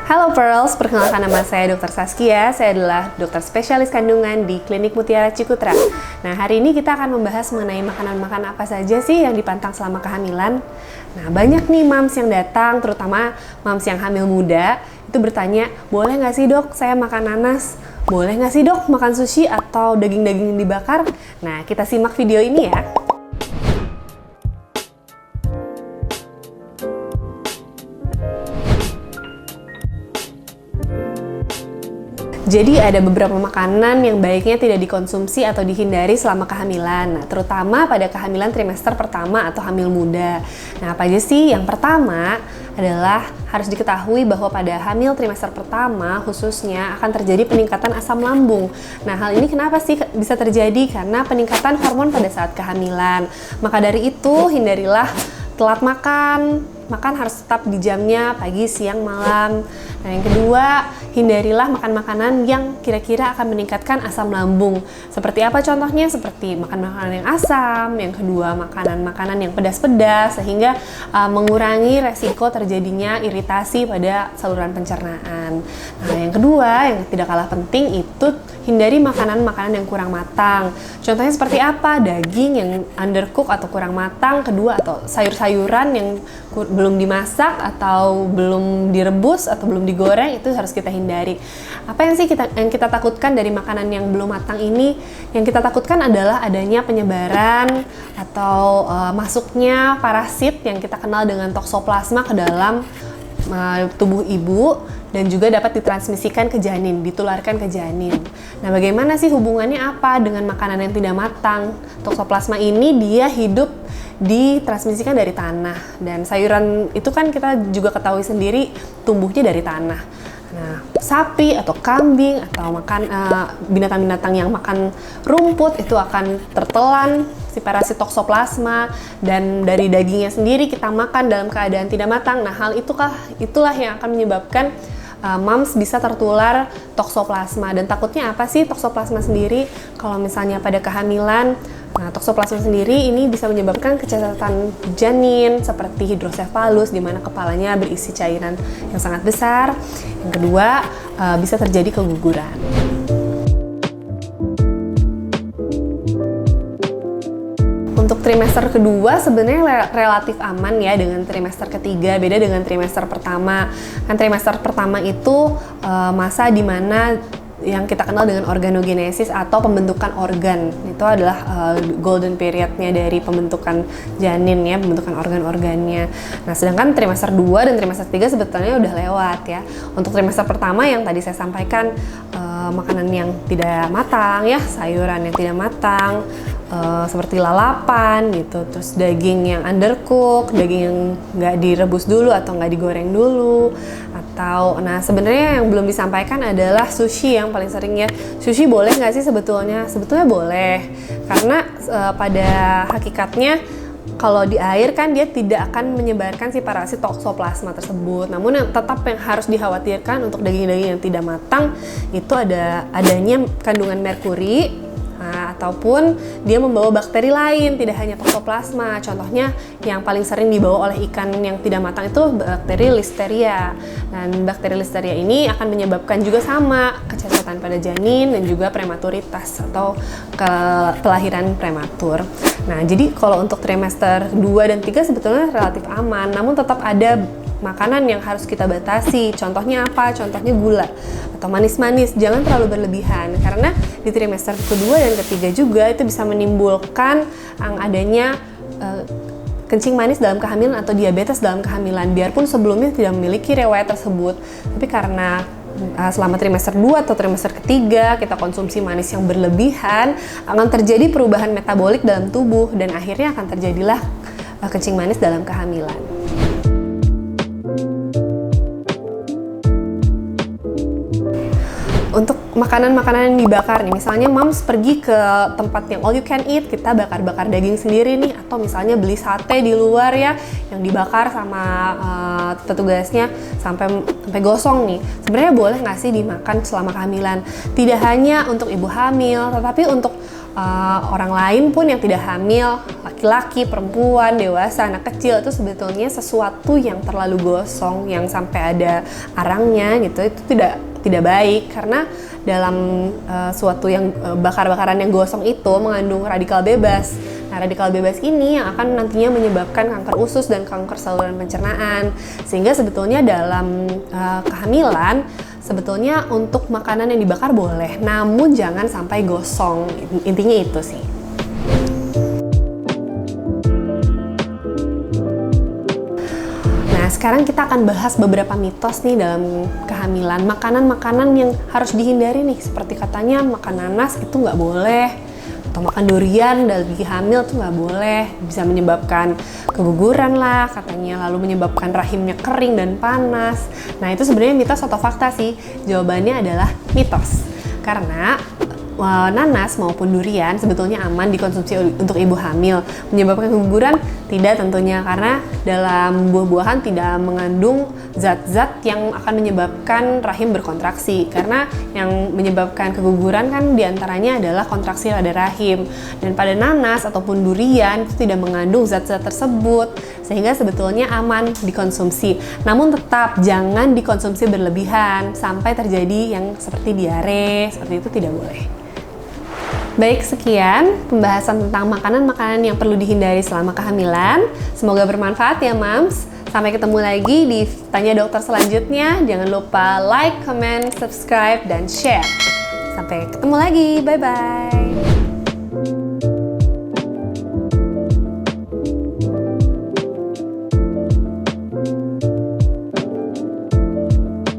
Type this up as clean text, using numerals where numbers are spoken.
Halo Pearls, perkenalkan nama saya Dr. Saskia. Saya adalah dokter spesialis kandungan di Klinik Mutiara Cikutra. Nah, hari ini kita akan membahas mengenai makanan-makanan apa saja sih yang dipantang selama kehamilan. Nah, banyak nih moms yang datang, terutama moms yang hamil muda, itu bertanya, boleh nggak sih dok saya makan nanas? Boleh nggak sih dok makan sushi atau daging-daging yang dibakar? Nah, kita simak video ini ya. Jadi ada beberapa makanan yang baiknya tidak dikonsumsi atau dihindari selama kehamilan, nah, terutama pada kehamilan trimester pertama atau hamil muda. Nah, apa aja sih? Yang pertama adalah harus diketahui bahwa pada hamil trimester pertama khususnya akan terjadi peningkatan asam lambung. Nah, hal ini kenapa sih bisa terjadi? Karena peningkatan hormon pada saat kehamilan. Maka dari itu hindarilah telat makan harus tetap di jamnya pagi, siang, malam. Nah, yang kedua, hindarilah makan makanan yang kira-kira akan meningkatkan asam lambung. Seperti apa contohnya? Seperti makan makanan yang asam, yang kedua makanan-makanan yang pedas-pedas sehingga mengurangi resiko terjadinya iritasi pada saluran pencernaan. Nah, yang kedua, yang tidak kalah penting itu hindari makanan-makanan yang kurang matang. Contohnya seperti apa? Daging yang undercook atau kurang matang, kedua atau sayur-sayuran yang belum dimasak atau belum direbus atau belum digoreng, itu harus kita hindari. Apa yang kita takutkan dari makanan yang belum matang ini? Yang kita takutkan adalah adanya penyebaran atau masuknya parasit yang kita kenal dengan toksoplasma ke dalam tubuh ibu dan juga dapat ditransmisikan ke janin, ditularkan ke janin. Nah, bagaimana sih hubungannya apa dengan makanan yang tidak matang? Toksoplasma ini dia hidup ditransmisikan dari tanah, dan sayuran itu kan kita juga ketahui sendiri tumbuhnya dari tanah. Nah, sapi atau kambing atau binatang-binatang yang makan rumput itu akan tertelan si parasit toksoplasma, dan dari dagingnya sendiri kita makan dalam keadaan tidak matang. Nah, itulah yang akan menyebabkan moms bisa tertular toksoplasma. Dan takutnya apa sih toksoplasma sendiri? Kalau misalnya pada kehamilan, nah, toksoplasma sendiri ini bisa menyebabkan kecacatan janin seperti hidrosefalus, di mana kepalanya berisi cairan yang sangat besar. Yang kedua, bisa terjadi keguguran. Untuk trimester kedua sebenarnya relatif aman ya dengan trimester ketiga, beda dengan trimester pertama. Kan trimester pertama itu masa di mana yang kita kenal dengan organogenesis atau pembentukan organ. Itu adalah golden periodnya dari pembentukan janin ya, pembentukan organ-organnya. Nah, sedangkan trimester 2 dan trimester 3 sebetulnya udah lewat ya. Untuk trimester pertama yang tadi saya sampaikan, makanan yang tidak matang ya, sayuran yang tidak matang, seperti lalapan gitu, terus daging yang undercook, daging yang nggak direbus dulu atau nggak digoreng dulu, atau nah sebenarnya yang belum disampaikan adalah sushi yang paling sering ya. Sushi boleh nggak sih sebetulnya? Sebetulnya boleh, karena pada hakikatnya kalau di air kan dia tidak akan menyebarkan si parasit toksoplasma tersebut. Namun yang harus dikhawatirkan untuk daging-daging yang tidak matang itu adanya kandungan merkuri. Nah, ataupun dia membawa bakteri lain, tidak hanya toksoplasma. Contohnya yang paling sering dibawa oleh ikan yang tidak matang itu bakteri listeria. Dan bakteri listeria ini akan menyebabkan juga sama kecacatan pada janin dan juga prematuritas atau kelahiran prematur. Nah, jadi kalau untuk trimester 2 dan 3 sebetulnya relatif aman, namun tetap ada makanan yang harus kita batasi. Contohnya apa? Contohnya gula atau manis-manis. Jangan terlalu berlebihan, karena di trimester kedua dan ketiga juga itu bisa menimbulkan adanya kencing manis dalam kehamilan atau diabetes dalam kehamilan. Biarpun sebelumnya tidak memiliki riwayat tersebut, tapi karena selama trimester 2 atau trimester ketiga kita konsumsi manis yang berlebihan, akan terjadi perubahan metabolik dalam tubuh dan akhirnya akan terjadilah kencing manis dalam kehamilan. Untuk makanan-makanan yang dibakar nih, misalnya moms pergi ke tempat yang all you can eat, kita bakar-bakar daging sendiri nih, atau misalnya beli sate di luar ya yang dibakar sama petugasnya sampai gosong nih. Sebenarnya boleh nggak sih dimakan selama kehamilan? Tidak hanya untuk ibu hamil, tetapi untuk orang lain pun yang tidak hamil, laki-laki, perempuan, dewasa, anak kecil, itu sebetulnya sesuatu yang terlalu gosong, yang sampai ada arangnya gitu, itu tidak baik, karena dalam suatu yang bakar-bakaran yang gosong itu mengandung radikal bebas. Nah, radikal bebas ini yang akan nantinya menyebabkan kanker usus dan kanker saluran pencernaan. Sehingga sebetulnya dalam kehamilan, sebetulnya untuk makanan yang dibakar boleh, namun jangan sampai gosong. Intinya itu sih. Nah, sekarang kita akan bahas beberapa mitos nih dalam kehamilan. Makanan-makanan yang harus dihindari nih, seperti katanya makan nanas itu nggak boleh, atau makan durian dalam lagi hamil tuh nggak boleh, bisa menyebabkan keguguran lah katanya, lalu menyebabkan rahimnya kering dan panas. Nah, itu sebenarnya mitos atau fakta sih? Jawabannya adalah mitos, karena nanas maupun durian sebetulnya aman dikonsumsi untuk ibu hamil. Menyebabkan keguguran? Tidak tentunya, karena dalam buah-buahan tidak mengandung zat-zat yang akan menyebabkan rahim berkontraksi. Karena yang menyebabkan keguguran kan diantaranya adalah kontraksi pada rahim. Dan pada nanas ataupun durian itu tidak mengandung zat-zat tersebut, sehingga sebetulnya aman dikonsumsi. Namun tetap jangan dikonsumsi berlebihan sampai terjadi yang seperti diare, seperti itu tidak boleh. Baik, sekian pembahasan tentang makanan-makanan yang perlu dihindari selama kehamilan. Semoga bermanfaat ya, Mams. Sampai ketemu lagi di Tanya Dokter selanjutnya. Jangan lupa like, comment, subscribe, dan share. Sampai ketemu lagi. Bye-bye.